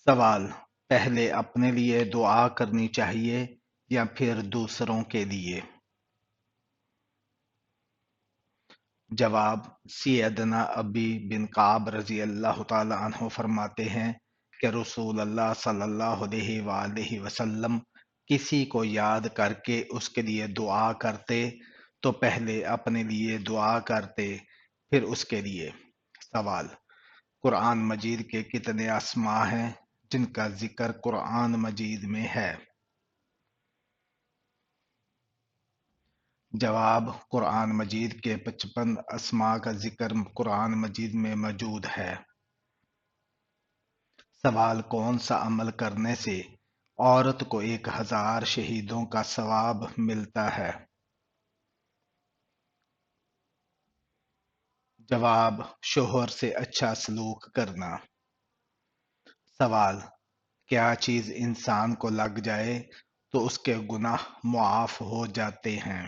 سوال: پہلے اپنے لیے دعا کرنی چاہیے یا پھر دوسروں کے لیے؟ جواب: سیدنا ابی بن کعب رضی اللہ تعالی عنہ فرماتے ہیں کہ رسول اللہ صلی اللہ علیہ وآلہ وسلم کسی کو یاد کر کے اس کے لیے دعا کرتے تو پہلے اپنے لیے دعا کرتے پھر اس کے لیے۔ سوال: قرآن مجید کے کتنے اسماء ہیں جن کا ذکر قرآن مجید میں ہے؟ جواب: قرآن مجید کے 55 اسماء کا ذکر قرآن مجید میں موجود ہے۔ سوال: کون سا عمل کرنے سے عورت کو 1000 شہیدوں کا ثواب ملتا ہے؟ جواب: شوہر سے اچھا سلوک کرنا۔ سوال: کیا چیز انسان کو لگ جائے تو اس کے گناہ معاف ہو جاتے ہیں؟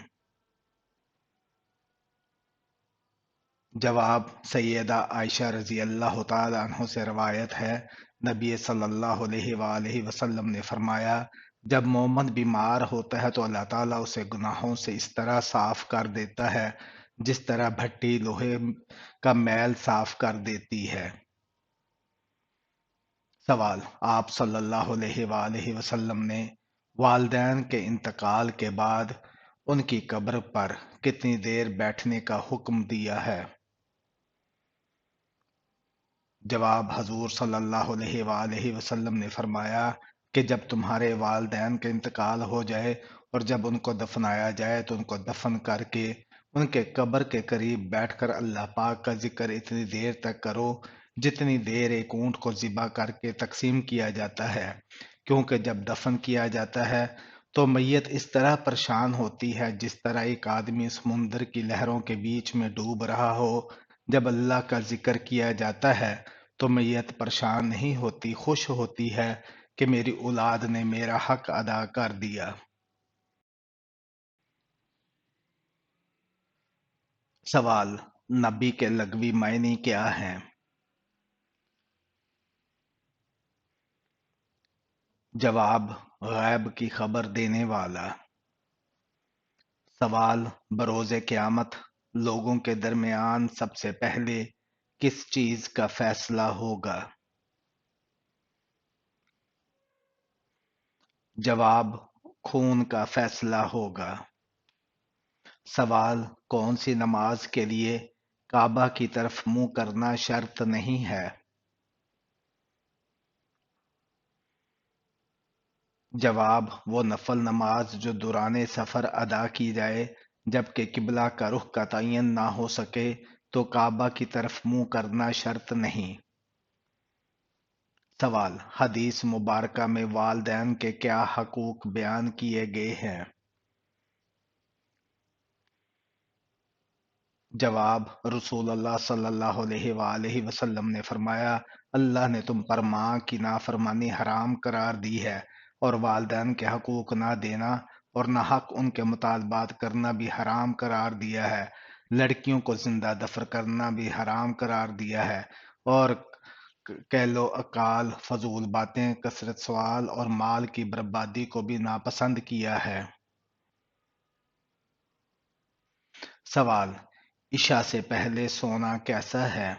جواب: سیدہ عائشہ رضی اللہ تعالی عنہ سے روایت ہے، نبی صلی اللہ علیہ وآلہ وسلم نے فرمایا، جب مومن بیمار ہوتا ہے تو اللہ تعالیٰ اسے گناہوں سے اس طرح صاف کر دیتا ہے جس طرح بھٹی لوہے کا میل صاف کر دیتی ہے۔ سوال: آپ صلی اللہ علیہ وآلہ وسلم نے والدین کے انتقال کے بعد ان کی قبر پر کتنی دیر بیٹھنے کا حکم دیا ہے؟ جواب: حضور صلی اللہ علیہ وآلہ وسلم نے فرمایا کہ جب تمہارے والدین کا انتقال ہو جائے اور جب ان کو دفنایا جائے تو ان کو دفن کر کے ان کے قبر کے قریب بیٹھ کر اللہ پاک کا ذکر اتنی دیر تک کرو جتنی دیر ایک اونٹ کو ذبح کر کے تقسیم کیا جاتا ہے، کیونکہ جب دفن کیا جاتا ہے تو میت اس طرح پریشان ہوتی ہے جس طرح ایک آدمی سمندر کی لہروں کے بیچ میں ڈوب رہا ہو۔ جب اللہ کا ذکر کیا جاتا ہے تو میت پریشان نہیں ہوتی، خوش ہوتی ہے کہ میری اولاد نے میرا حق ادا کر دیا۔ سوال: نبی کے لغوی معنی کیا ہیں؟ جواب: غیب کی خبر دینے والا۔ سوال: بروز قیامت لوگوں کے درمیان سب سے پہلے کس چیز کا فیصلہ ہوگا؟ جواب: خون کا فیصلہ ہوگا۔ سوال: کون سی نماز کے لیے کعبہ کی طرف منہ کرنا شرط نہیں ہے؟ جواب: وہ نفل نماز جو دوران سفر ادا کی جائے جبکہ قبلہ کا رخ کا تعین نہ ہو سکے تو کعبہ کی طرف منہ کرنا شرط نہیں۔ سوال: حدیث مبارکہ میں والدین کے کیا حقوق بیان کیے گئے ہیں؟ جواب: رسول اللہ صلی اللہ علیہ وآلہ وسلم نے فرمایا، اللہ نے تم پر ماں کی نافرمانی حرام قرار دی ہے اور والدین کے حقوق نہ دینا اور نہ حق ان کے مطالبات کرنا بھی حرام قرار دیا ہے، لڑکیوں کو زندہ دفن کرنا بھی حرام قرار دیا ہے، اور قیل و اقال، فضول باتیں، کثرت سوال اور مال کی بربادی کو بھی ناپسند کیا ہے۔ سوال: عشاء سے پہلے سونا کیسا ہے؟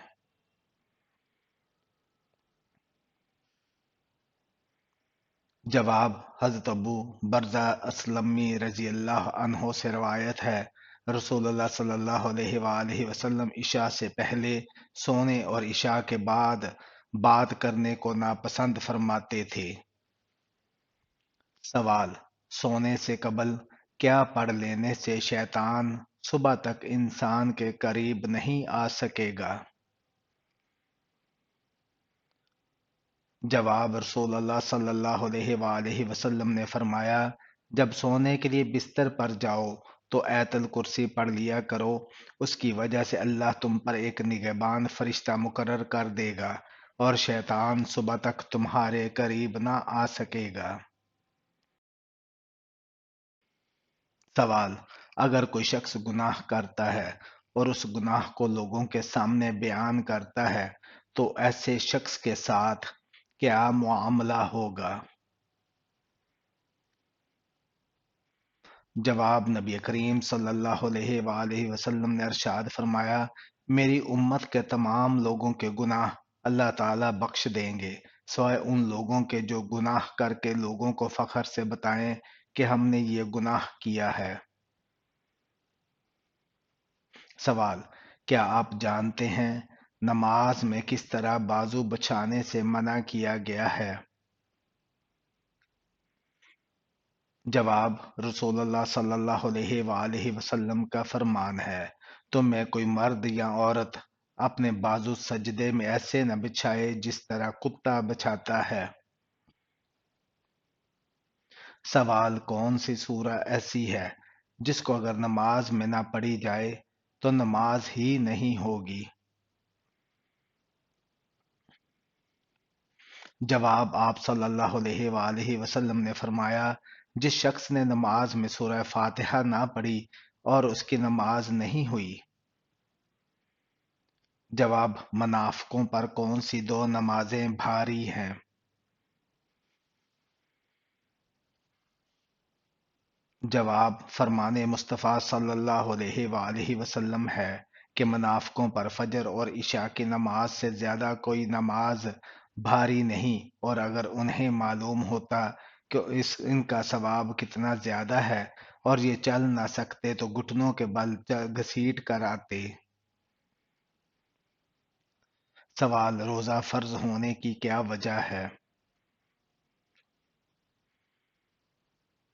جواب: حضرت ابو برزہ اسلمی رضی اللہ عنہ سے روایت ہے، رسول اللہ صلی اللہ علیہ وآلہ وسلم عشاء سے پہلے سونے اور عشاء کے بعد بات کرنے کو ناپسند فرماتے تھے۔ سوال: سونے سے قبل کیا پڑھ لینے سے شیطان صبح تک انسان کے قریب نہیں آ سکے گا؟ جواب: رسول اللہ صلی اللہ علیہ وآلہ وسلم نے فرمایا، جب سونے کے لیے بستر پر جاؤ تو آیت الکرسی پڑھ لیا کرو، اس کی وجہ سے اللہ تم پر ایک نگہبان فرشتہ مقرر کر دے گا اور شیطان صبح تک تمہارے قریب نہ آ سکے گا۔ سوال: اگر کوئی شخص گناہ کرتا ہے اور اس گناہ کو لوگوں کے سامنے بیان کرتا ہے تو ایسے شخص کے ساتھ کیا معاملہ ہوگا؟ جواب: نبی کریم صلی اللہ علیہ وآلہ وسلم نے ارشاد فرمایا، میری امت کے تمام لوگوں کے گناہ اللہ تعالیٰ بخش دیں گے، سوائے ان لوگوں کے جو گناہ کر کے لوگوں کو فخر سے بتائیں کہ ہم نے یہ گناہ کیا ہے۔ سوال: کیا آپ جانتے ہیں نماز میں کس طرح بازو بچھانے سے منع کیا گیا ہے؟ جواب: رسول اللہ صلی اللہ علیہ وآلہ وسلم کا فرمان ہے، تم میں کوئی مرد یا عورت اپنے بازو سجدے میں ایسے نہ بچھائے جس طرح کتا بچھاتا ہے۔ سوال: کون سی سورہ ایسی ہے جس کو اگر نماز میں نہ پڑھی جائے تو نماز ہی نہیں ہوگی؟ جواب: آپ صلی اللہ علیہ وآلہ وسلم نے فرمایا، جس شخص نے نماز میں سورہ فاتحہ نہ پڑھی اور اس کی نماز نہیں ہوئی۔ جواب: منافقوں پر کون سی دو نمازیں بھاری ہیں؟ جواب: فرمان مصطفیٰ صلی اللہ علیہ وآلہ وسلم ہے کہ منافقوں پر فجر اور عشاء کی نماز سے زیادہ کوئی نماز بھاری نہیں، اور اگر انہیں معلوم ہوتا کہ ان کا ثواب کتنا زیادہ ہے اور یہ چل نہ سکتے تو گھٹنوں کے بل گھسیٹ کر آتے۔ سوال: روزہ فرض ہونے کی کیا وجہ ہے؟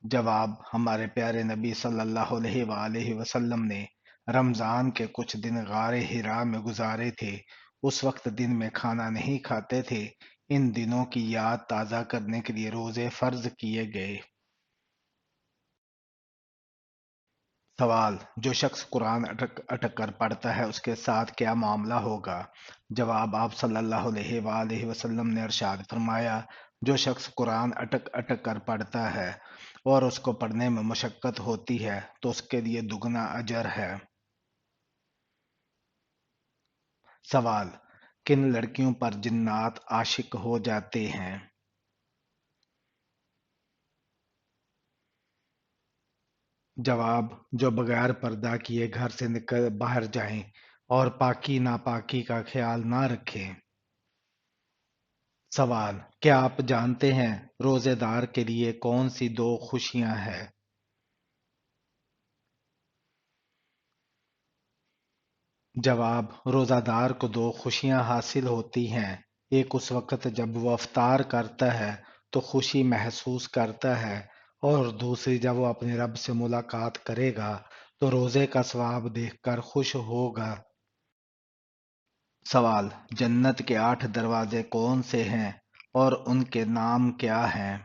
جواب: ہمارے پیارے نبی صلی اللہ علیہ وآلہ وسلم نے رمضان کے کچھ دن غار حرا میں گزارے تھے، اس وقت دن میں کھانا نہیں کھاتے تھے، ان دنوں کی یاد تازہ کرنے کے لیے روزے فرض کیے گئے۔ سوال: جو شخص قرآن اٹک اٹک کر پڑھتا ہے اس کے ساتھ کیا معاملہ ہوگا؟ جواب: آپ صلی اللہ علیہ وآلہ وسلم نے ارشاد فرمایا، جو شخص قرآن اٹک اٹک کر پڑھتا ہے اور اس کو پڑھنے میں مشقت ہوتی ہے تو اس کے لیے دگنا اجر ہے۔ سوال: کن لڑکیوں پر جنات عاشق ہو جاتے ہیں؟ جواب: جو بغیر پردہ کیے گھر سے نکل باہر جائیں اور پاکی ناپاکی کا خیال نہ رکھیں۔ سوال: کیا آپ جانتے ہیں روزے دار کے لیے کون سی دو خوشیاں ہیں؟ جواب: روزہ دار کو دو خوشیاں حاصل ہوتی ہیں، ایک اس وقت جب وہ افطار کرتا ہے تو خوشی محسوس کرتا ہے، اور دوسری جب وہ اپنے رب سے ملاقات کرے گا تو روزے کا ثواب دیکھ کر خوش ہوگا۔ سوال: جنت کے 8 دروازے کون سے ہیں اور ان کے نام کیا ہیں؟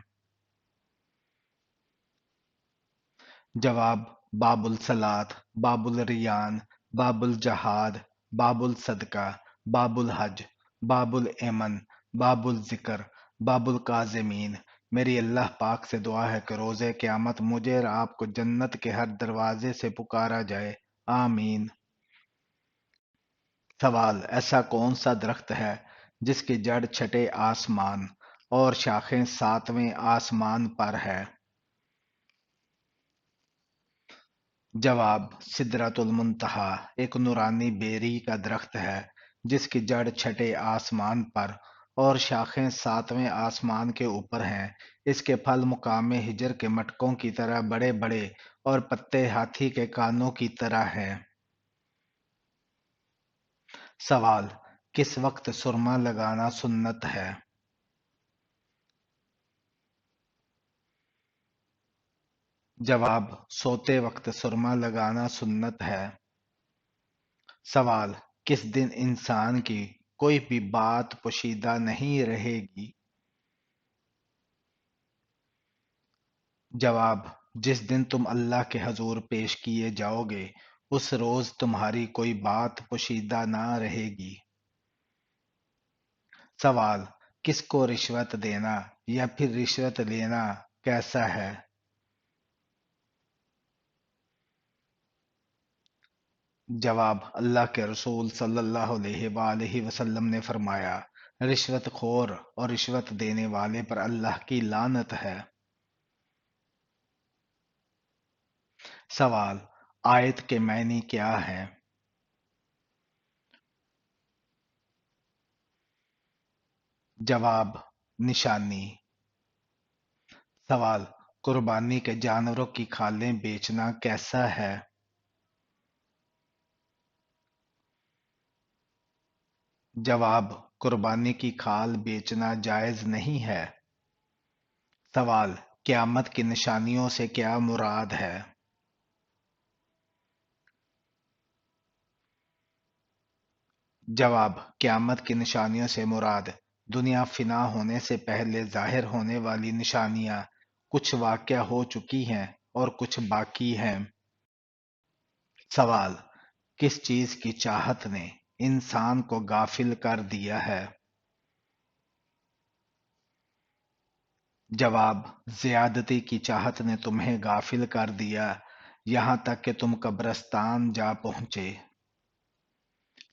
جواب: باب الصلاۃ، باب الریان، باب الجہاد، باب الصدقہ، باب الحج، باب الایمن، باب الذکر، باب القازمین۔ میری اللہ پاک سے دعا ہے کہ روز قیامت مجھے اور آپ کو جنت کے ہر دروازے سے پکارا جائے، آمین۔ سوال: ایسا کون سا درخت ہے جس کی جڑ چھٹے آسمان اور شاخیں ساتویں آسمان پر ہے؟ جواب: سدرۃ المنتہا ایک نورانی بیری کا درخت ہے جس کی جڑ چھٹے آسمان پر اور شاخیں ساتویں آسمان کے اوپر ہیں، اس کے پھل مقام ہجر کے مٹکوں کی طرح بڑے بڑے اور پتے ہاتھی کے کانوں کی طرح ہیں۔ سوال: کس وقت سرما لگانا سنت ہے؟ جواب: سوتے وقت سرما لگانا سنت ہے۔ سوال: کس دن انسان کی کوئی بھی بات پوشیدہ نہیں رہے گی؟ جواب: جس دن تم اللہ کے حضور پیش کیے جاؤ گے اس روز تمہاری کوئی بات پوشیدہ نہ رہے گی۔ سوال: کس کو رشوت دینا یا پھر رشوت لینا کیسا ہے؟ جواب: اللہ کے رسول صلی اللہ علیہ وآلہ وسلم نے فرمایا، رشوت خور اور رشوت دینے والے پر اللہ کی لعنت ہے۔ سوال: آیت کے معنی کیا ہیں؟ جواب: نشانی۔ سوال: قربانی کے جانوروں کی کھالیں بیچنا کیسا ہے؟ جواب: قربانی کی کھال بیچنا جائز نہیں ہے۔ سوال: قیامت کی نشانیوں سے کیا مراد ہے؟ جواب: قیامت کی نشانیوں سے مراد دنیا فنا ہونے سے پہلے ظاہر ہونے والی نشانیاں کچھ واقع ہو چکی ہیں اور کچھ باقی ہیں۔ سوال: کس چیز کی چاہت نے انسان کو غافل کر دیا ہے؟ جواب: زیادتی کی چاہت نے تمہیں غافل کر دیا یہاں تک کہ تم قبرستان جا پہنچے۔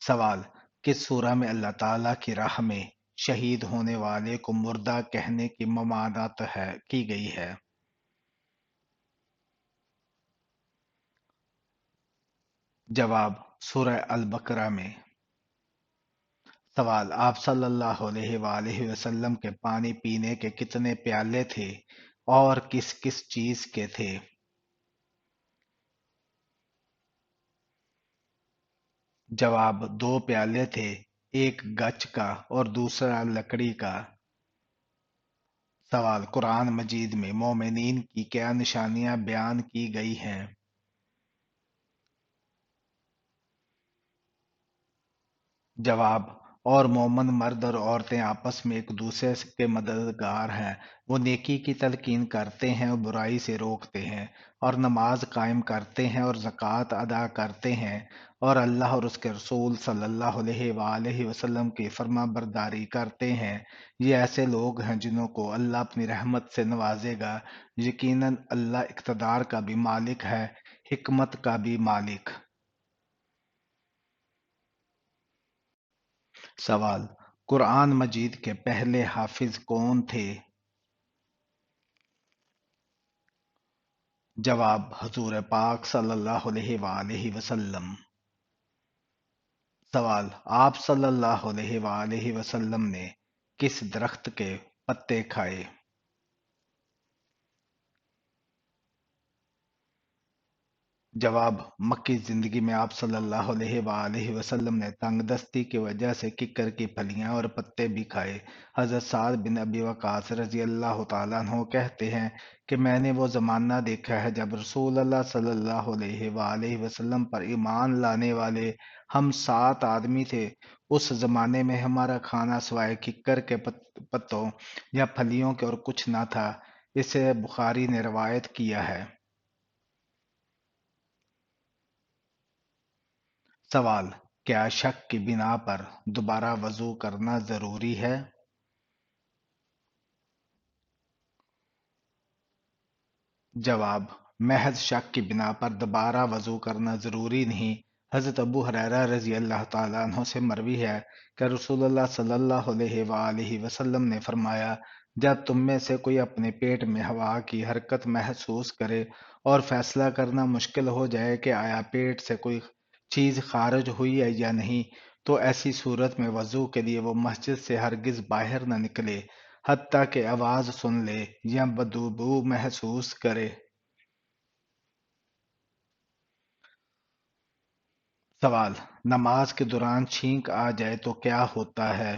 سوال: کس سورہ میں اللہ تعالیٰ کی راہ میں شہید ہونے والے کو مردہ کہنے کی ممانعت کی گئی ہے؟ جواب: سورہ البقرہ میں۔ سوال: آپ صلی اللہ علیہ وآلہ وسلم کے پانی پینے کے کتنے پیالے تھے اور کس کس چیز کے تھے؟ جواب: 2 پیالے تھے، ایک گچ کا اور دوسرا لکڑی کا۔ سوال: قرآن مجید میں مومنین کی کیا نشانیاں بیان کی گئی ہیں؟ جواب: اور مومن مرد اور عورتیں آپس میں ایک دوسرے کے مددگار ہیں، وہ نیکی کی تلقین کرتے ہیں اور برائی سے روکتے ہیں، اور نماز قائم کرتے ہیں اور زکوٰۃ ادا کرتے ہیں، اور اللہ اور اس کے رسول صلی اللہ علیہ وآلہ وسلم کی فرما برداری کرتے ہیں۔ یہ ایسے لوگ ہیں جنہوں کو اللہ اپنی رحمت سے نوازے گا۔ یقیناً اللہ اقتدار کا بھی مالک ہے، حکمت کا بھی مالک۔ سوال: قرآن مجید کے پہلے حافظ کون تھے؟ جواب: حضور پاک صلی اللہ علیہ وآلہ وسلم۔ سوال: آپ صلی اللہ علیہ وآلہ وسلم نے کس درخت کے پتے کھائے؟ جواب: مکی زندگی میں آپ صلی اللہ علیہ وآلہ وسلم نے تنگ دستی کی وجہ سے ککر کی پھلیاں اور پتے بھی کھائے۔ حضرت سعد بن ابی وقاص رضی اللہ تعالیٰ عنہ کہتے ہیں کہ میں نے وہ زمانہ دیکھا ہے جب رسول اللہ صلی اللہ علیہ وآلہ وسلم پر ایمان لانے والے ہم 7 آدمی تھے۔ اس زمانے میں ہمارا کھانا سوائے ککر کے پتوں یا پھلیوں کے اور کچھ نہ تھا۔ اسے بخاری نے روایت کیا ہے۔ سوال: کیا شک کی بنا پر دوبارہ وضو کرنا ضروری ہے؟ جواب: محض شک کی بنا پر دوبارہ وضو کرنا ضروری نہیں۔ حضرت ابو ہریرہ رضی اللہ تعالیٰ عنہ سے مروی ہے کہ رسول اللہ صلی اللہ علیہ وآلہ وسلم نے فرمایا، جب تم میں سے کوئی اپنے پیٹ میں ہوا کی حرکت محسوس کرے اور فیصلہ کرنا مشکل ہو جائے کہ آیا پیٹ سے کوئی چیز خارج ہوئی ہے یا نہیں، تو ایسی صورت میں وضو کے لیے وہ مسجد سے ہرگز باہر نہ نکلے حتیٰ کہ آواز سن لے یا بدبو محسوس کرے۔ سوال: نماز کے دوران چھینک آ جائے تو کیا ہوتا ہے؟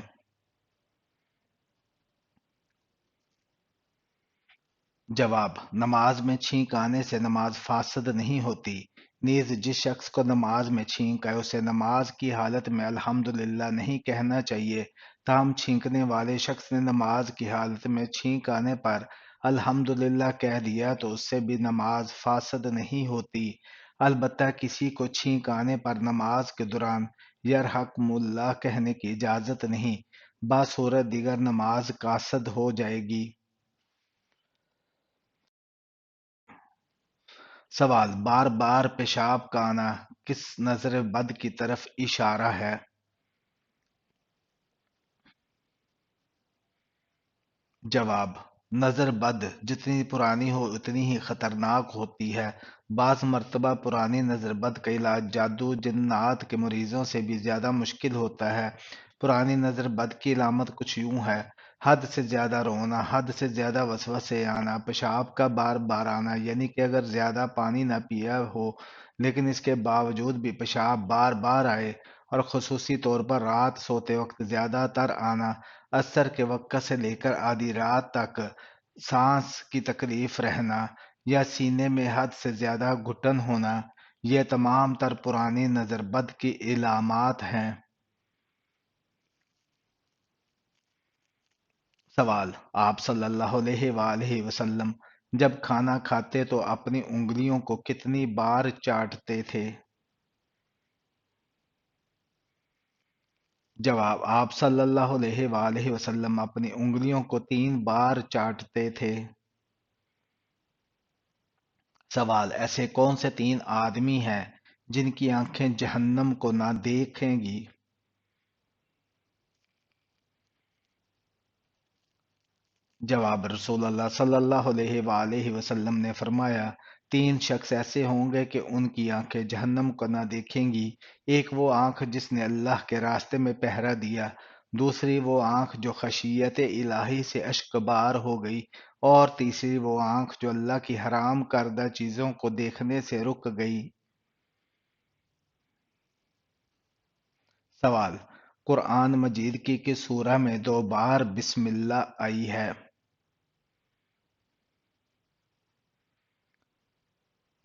جواب: نماز میں چھینک آنے سے نماز فاسد نہیں ہوتی، نیز جس شخص کو نماز میں چھینک آئے اسے نماز کی حالت میں الحمدللہ نہیں کہنا چاہیے، تاہم چھینکنے والے شخص نے نماز کی حالت میں چھینک آنے پر الحمدللہ کہہ دیا تو اس سے بھی نماز فاسد نہیں ہوتی۔ البتہ کسی کو چھینک آنے پر نماز کے دوران یرحمک اللہ کہنے کی اجازت نہیں، باصورت دیگر نماز کاسد ہو جائے گی۔ سوال: بار بار پیشاب کا آنا کس نظر بد کی طرف اشارہ ہے؟ جواب: نظر بد جتنی پرانی ہو اتنی ہی خطرناک ہوتی ہے۔ بعض مرتبہ پرانی نظر بد کا علاج جادو جنات کے مریضوں سے بھی زیادہ مشکل ہوتا ہے۔ پرانی نظر بد کی علامت کچھ یوں ہے: حد سے زیادہ رونا، حد سے زیادہ وسوسے آنا، پیشاب کا بار بار آنا، یعنی کہ اگر زیادہ پانی نہ پیا ہو لیکن اس کے باوجود بھی پیشاب بار بار آئے، اور خصوصی طور پر رات سوتے وقت زیادہ تر آنا، عصر کے وقت سے لے کر آدھی رات تک سانس کی تکلیف رہنا، یا سینے میں حد سے زیادہ گھٹن ہونا، یہ تمام تر پرانی نظر بد کی علامات ہیں۔ سوال: آپ صلی اللہ علیہ وآلہ وسلم جب کھانا کھاتے تو اپنی انگلیوں کو کتنی بار چاٹتے تھے؟ جواب: آپ صلی اللہ علیہ وآلہ وسلم اپنی انگلیوں کو 3 بار چاٹتے تھے۔ سوال: ایسے کون سے 3 آدمی ہیں جن کی آنکھیں جہنم کو نہ دیکھیں گی؟ جواب: رسول اللہ صلی اللہ علیہ وآلہ وسلم نے فرمایا، 3 شخص ایسے ہوں گے کہ ان کی آنکھیں جہنم کو نہ دیکھیں گی۔ ایک وہ آنکھ جس نے اللہ کے راستے میں پہرا دیا، دوسری وہ آنکھ جو خشیت الہی سے اشکبار ہو گئی، اور تیسری وہ آنکھ جو اللہ کی حرام کردہ چیزوں کو دیکھنے سے رک گئی۔ سوال: قرآن مجید کی کس سورہ میں 2 بار بسم اللہ آئی ہے؟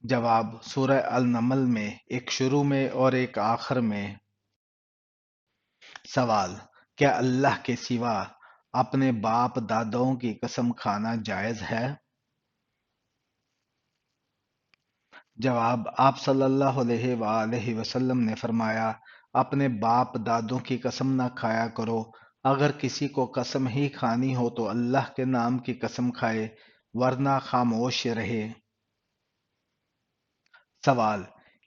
جواب: سورہ النمل میں، ایک شروع میں اور ایک آخر میں۔ سوال: کیا اللہ کے سوا اپنے باپ داداؤں کی قسم کھانا جائز ہے؟ جواب: آپ صلی اللہ علیہ وآلہ وسلم نے فرمایا، اپنے باپ دادوں کی قسم نہ کھایا کرو۔ اگر کسی کو قسم ہی کھانی ہو تو اللہ کے نام کی قسم کھائے، ورنہ خاموش رہے۔ سوال: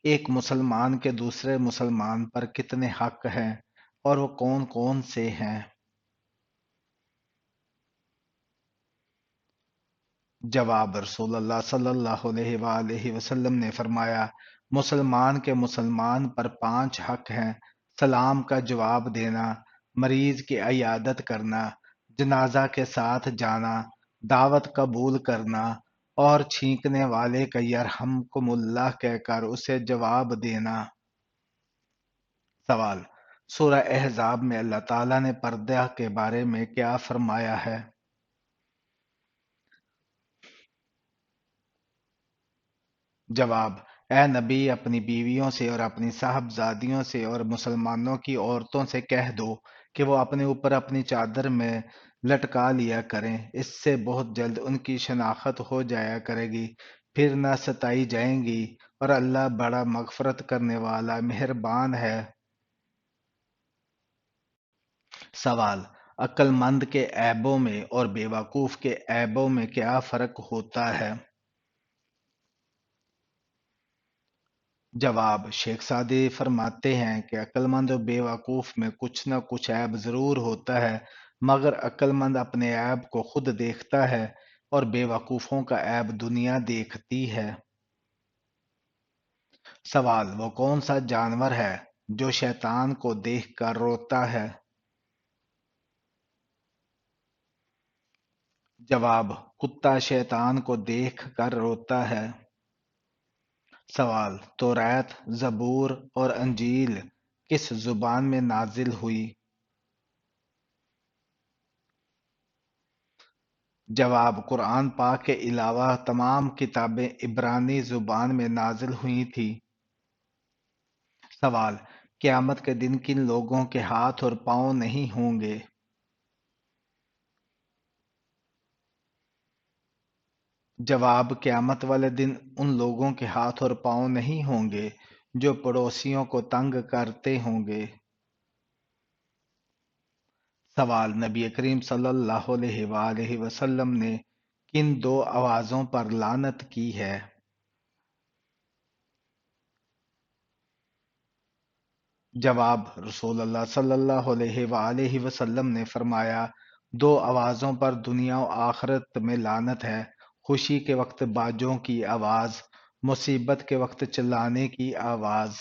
ایک مسلمان کے دوسرے مسلمان پر کتنے حق ہیں اور وہ کون کون سے ہیں؟ جواب: رسول اللہ صلی اللہ علیہ وآلہ وسلم نے فرمایا، مسلمان کے مسلمان پر 5 حق ہیں: سلام کا جواب دینا، مریض کی عیادت کرنا، جنازہ کے ساتھ جانا، دعوت قبول کرنا، اور چھینکنے والے کا یرحمکم اللہ کہہ کر اسے جواب دینا۔ سوال: سورہ احزاب میں اللہ تعالیٰ نے پردہ کے بارے میں کیا فرمایا ہے؟ جواب: اے نبی، اپنی بیویوں سے اور اپنی صاحبزادیوں سے اور مسلمانوں کی عورتوں سے کہہ دو کہ وہ اپنے اوپر اپنی چادر میں لٹکا لیا کریں، اس سے بہت جلد ان کی شناخت ہو جایا کرے گی، پھر نہ ستائی جائیں گی، اور اللہ بڑا مغفرت کرنے والا مہربان ہے۔ سوال: عقل مند کے عیبوں میں اور بے وقوف کے عیبوں میں کیا فرق ہوتا ہے؟ جواب: شیخ سعدی فرماتے ہیں کہ عقل مند اور بے وقوف میں کچھ نہ کچھ عیب ضرور ہوتا ہے، مگر عقل مند اپنے عیب کو خود دیکھتا ہے اور بے وقوفوں کا عیب دنیا دیکھتی ہے۔ سوال: وہ کون سا جانور ہے جو شیطان کو دیکھ کر روتا ہے؟ جواب: کتا شیطان کو دیکھ کر روتا ہے۔ سوال: توریت، زبور اور انجیل کس زبان میں نازل ہوئی؟ جواب: قرآن پاک کے علاوہ تمام کتابیں عبرانی زبان میں نازل ہوئی تھیں۔ سوال: قیامت کے دن کن لوگوں کے ہاتھ اور پاؤں نہیں ہوں گے؟ جواب: قیامت والے دن ان لوگوں کے ہاتھ اور پاؤں نہیں ہوں گے جو پڑوسیوں کو تنگ کرتے ہوں گے۔ سوال: نبی کریم صلی اللہ علیہ وآلہ وسلم نے کن 2 آوازوں پر لعنت کی ہے؟ جواب: رسول اللہ صلی اللہ علیہ وآلہ وسلم نے فرمایا، دو آوازوں پر دنیا و آخرت میں لعنت ہے، خوشی کے وقت باجوں کی آواز، مصیبت کے وقت چلانے کی آواز۔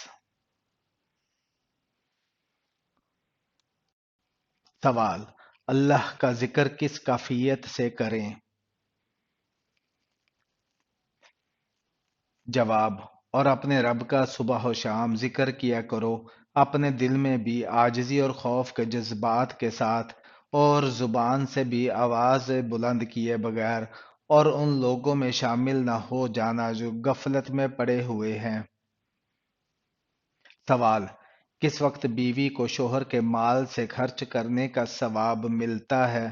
سوال: اللہ کا ذکر کس کیفیت سے کریں؟ جواب: اور اپنے رب کا صبح و شام ذکر کیا کرو، اپنے دل میں بھی عاجزی اور خوف کے جذبات کے ساتھ، اور زبان سے بھی آواز بلند کیے بغیر، اور ان لوگوں میں شامل نہ ہو جانا جو غفلت میں پڑے ہوئے ہیں۔ سوال: کس وقت بیوی کو شوہر کے مال سے خرچ کرنے کا ثواب ملتا ہے؟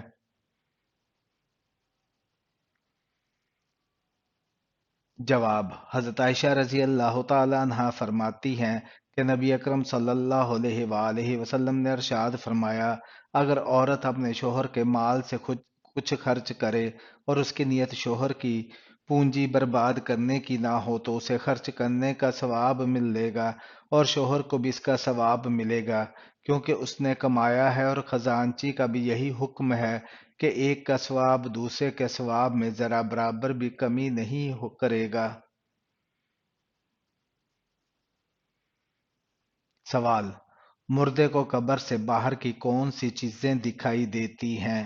جواب: حضرت عائشہ رضی اللہ تعالی عنہا فرماتی ہیں کہ نبی اکرم صلی اللہ علیہ وآلہ وسلم نے ارشاد فرمایا، اگر عورت اپنے شوہر کے مال سے خود کچھ خرچ کرے اور اس کی نیت شوہر کی پونجی برباد کرنے کی نہ ہو تو اسے خرچ کرنے کا ثواب ملے گا اور شوہر کو بھی اس کا ثواب ملے گا، کیونکہ اس نے کمایا ہے، اور خزانچی کا بھی یہی حکم ہے کہ ایک کا ثواب دوسرے کے ثواب میں ذرا برابر بھی کمی نہیں کرے گا۔ سوال: مردے کو قبر سے باہر کی کون سی چیزیں دکھائی دیتی ہیں؟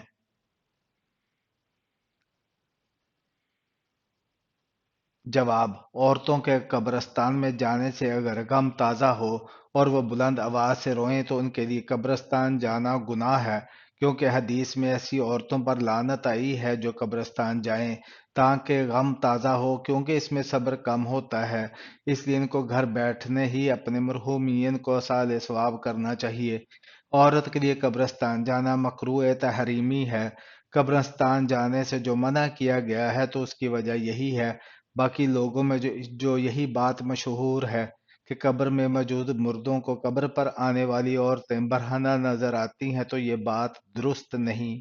جواب: عورتوں کے قبرستان میں جانے سے اگر غم تازہ ہو اور وہ بلند آواز سے روئیں تو ان کے لیے قبرستان جانا گناہ ہے، کیونکہ حدیث میں ایسی عورتوں پر لعنت آئی ہے جو قبرستان جائیں تاکہ غم تازہ ہو، کیونکہ اس میں صبر کم ہوتا ہے، اس لیے ان کو گھر بیٹھنے ہی اپنے مرحومین کو اصال ثواب کرنا چاہیے۔ عورت کے لیے قبرستان جانا مکروہ تحریمی ہے۔ قبرستان جانے سے جو منع کیا گیا ہے تو اس کی وجہ یہی ہے۔ باقی لوگوں میں جو یہی بات مشہور ہے کہ قبر میں موجود مردوں کو قبر پر آنے والی عورتیں برہنہ نظر آتی ہیں، تو یہ بات درست نہیں۔